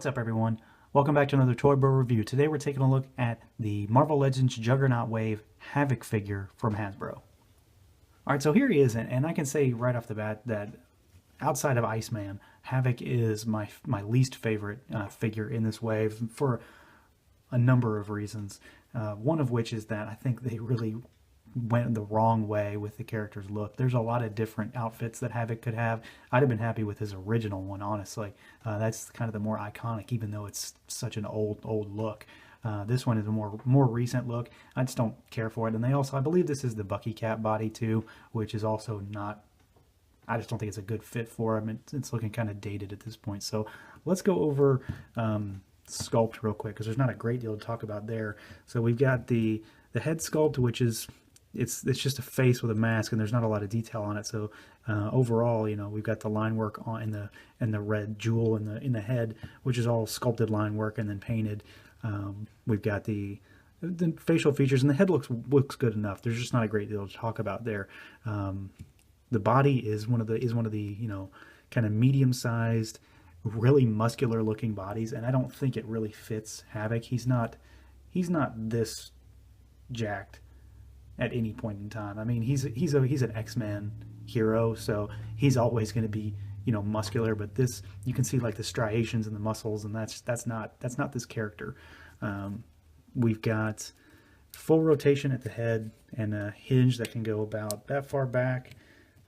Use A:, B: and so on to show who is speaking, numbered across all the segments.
A: up, everyone? Welcome back to another Toy Bro review. Today we're taking a look at the Marvel Legends Juggernaut Wave Havok figure from Hasbro. Alright, so here he is, and I can say right off the bat that outside of Iceman, Havok is my least favorite figure in this wave for a number of reasons. One of which is that I think they really went the wrong way with the character's look. There's a lot of different outfits that Havok could have. I'd have been happy with his original one, honestly. That's kind of the more iconic, even though it's such an old look. This one is a more recent look. I just don't care for it. And they also, I believe this is the Bucky Cap body too, which is also not, I just don't think it's a good fit for him. It's looking kind of dated at this point. So let's go over Sculpt real quick, because there's not a great deal to talk about there. So we've got the head sculpt, which is it's just a face with a mask, and there's not a lot of detail on it. So overall, you know, we've got the line work on in the red jewel in the head, which is all sculpted line work and then painted. We've got the facial features, and the head looks good enough. There's just not a great deal to talk about there. The body is one of the you know, kind of medium-sized, really muscular looking bodies, and I don't think it really fits Havok. He's not this jacked at any point in time. I mean, he's an X-Men hero, so he's always going to be, you know, muscular, but this, you can see like the striations and the muscles, and that's not this character. We've got full rotation at the head and a hinge that can go about that far back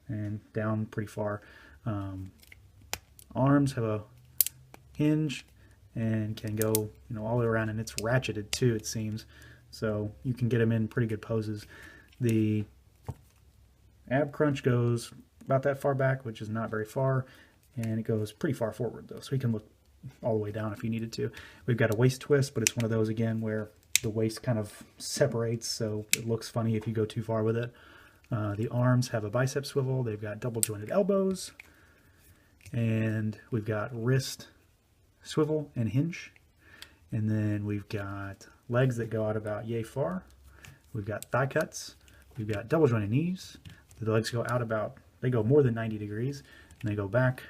A: and down pretty far. Arms have a hinge and can go, you know, all the way around, and it's ratcheted too, it seems. So you can get him in pretty good poses. The ab crunch goes about that far back, which is not very far, and it goes pretty far forward though, so he can look all the way down if you needed to. We've got a waist twist, but it's one of those again where the waist kind of separates, so it looks funny if you go too far with it. The arms have a bicep swivel. They've got double jointed elbows, and we've got wrist swivel and hinge. And then we've got legs that go out about yay far. We've got thigh cuts. We've got double jointed knees. The legs go out about, they go more than 90 degrees, and they go back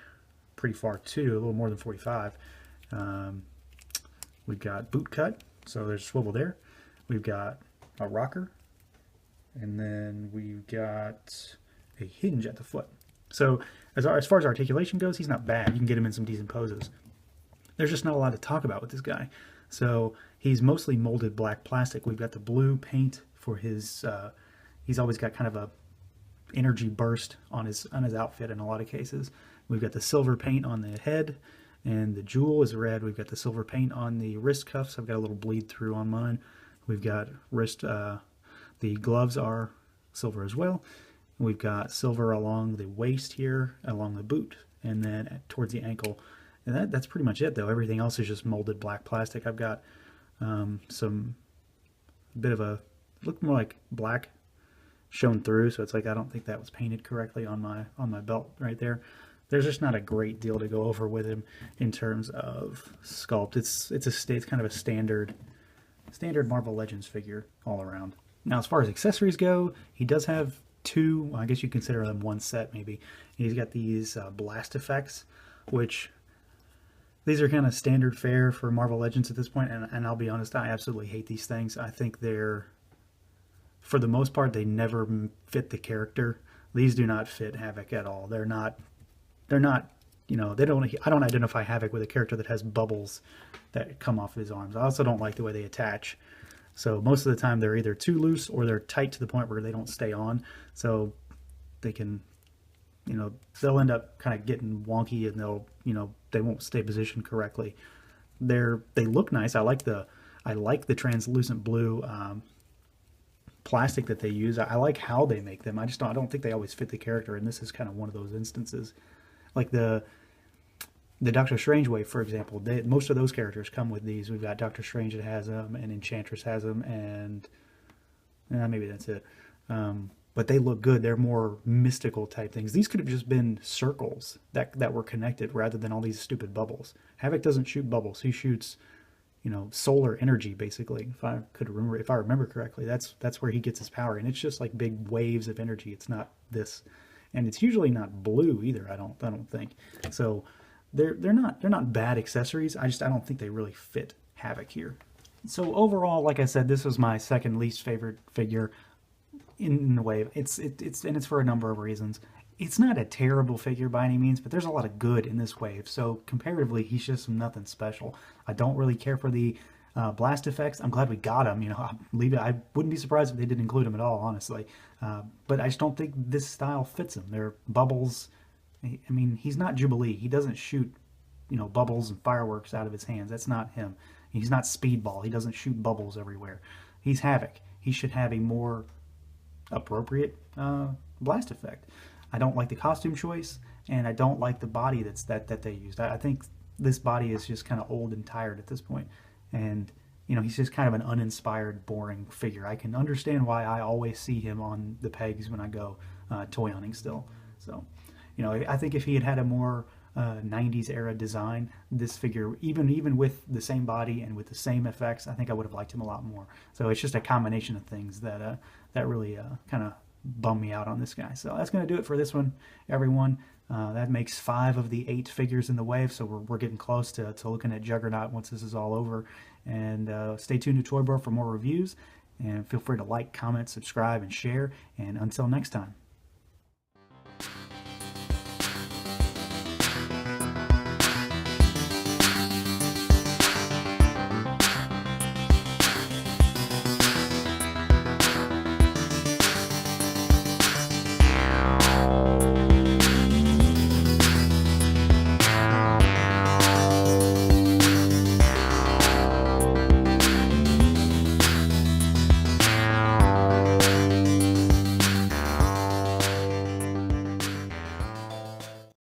A: pretty far too, a little more than 45. We've got boot cut, so there's swivel there. We've got a rocker, and then we've got a hinge at the foot. So as far as articulation goes, he's not bad. You can get him in some decent poses. There's just not a lot to talk about with this guy. So he's mostly molded black plastic. We've got the blue paint for his, he's always got kind of a energy burst on his outfit in a lot of cases. We've got the silver paint on the head, and the jewel is red. We've got the silver paint on the wrist cuffs. I've got a little bleed through on mine. We've got wrist, the gloves are silver as well. We've got silver along the waist here, along the boot, and then towards the ankle. And that's pretty much it, though. Everything else is just molded black plastic. I've got some bit of a, look more like black shown through, so it's like I don't think that was painted correctly on my belt right there. There's just not a great deal to go over with him in terms of sculpt. It's kind of a standard Marvel Legends figure all around. Now, as far as accessories go, he does have two, I guess you consider them one set maybe. He's got these blast effects, which these are kind of standard fare for Marvel Legends at this point, and I'll be honest, I absolutely hate these things. I think they're, for the most part, they never fit the character. These do not fit Havok at all. They're not, you know, I don't identify Havok with a character that has bubbles that come off of his arms. I also don't like the way they attach. So most of the time they're either too loose or they're tight to the point where they don't stay on. So they can, you know, they'll end up kind of getting wonky, and they'll, you know, they won't stay positioned correctly. They look nice. I like the translucent blue plastic that they use. I like how they make them. I don't think they always fit the character, and this is kind of one of those instances. Like the Doctor Strange wave, for example, most of those characters come with these. We've got Doctor Strange that has them, and Enchantress has them, and maybe that's it. But they look good. They're more mystical type things. These could have just been circles that were connected rather than all these stupid bubbles. Havok doesn't shoot bubbles. He shoots, you know, solar energy, basically. If I remember correctly, that's where he gets his power, and it's just like big waves of energy. It's not this, and it's usually not blue either. I don't think so. they're not bad accessories. I don't think they really fit Havok here. So overall, like I said, this was my second least favorite figure in the wave. It's for a number of reasons. It's not a terrible figure by any means, but there's a lot of good in this wave. So comparatively, he's just nothing special. I don't really care for the blast effects. I'm glad we got him. You know, I wouldn't be surprised if they didn't include him at all, honestly. But I just don't think this style fits him. They're bubbles. I mean, he's not Jubilee. He doesn't shoot, you know, bubbles and fireworks out of his hands. That's not him. He's not Speedball. He doesn't shoot bubbles everywhere. He's Havok. He should have a more appropriate blast effect. I don't like the costume choice, and I don't like the body that they used. I think this body is just kind of old and tired at this point, and you know, he's just kind of an uninspired, boring figure. I can understand why I always see him on the pegs when I go toy hunting still. So, you know, I think if he had had a more 90s era design, this figure, even with the same body and with the same effects, I think I would have liked him a lot more. So it's just a combination of things that that really kind of bummed me out on this guy. So that's going to do it for this one, everyone. That makes 5 of the 8 figures in the wave, so we're getting close to looking at Juggernaut once this is all over. And stay tuned to Toy Bro for more reviews, and feel free to like, comment, subscribe, and share. And until next time.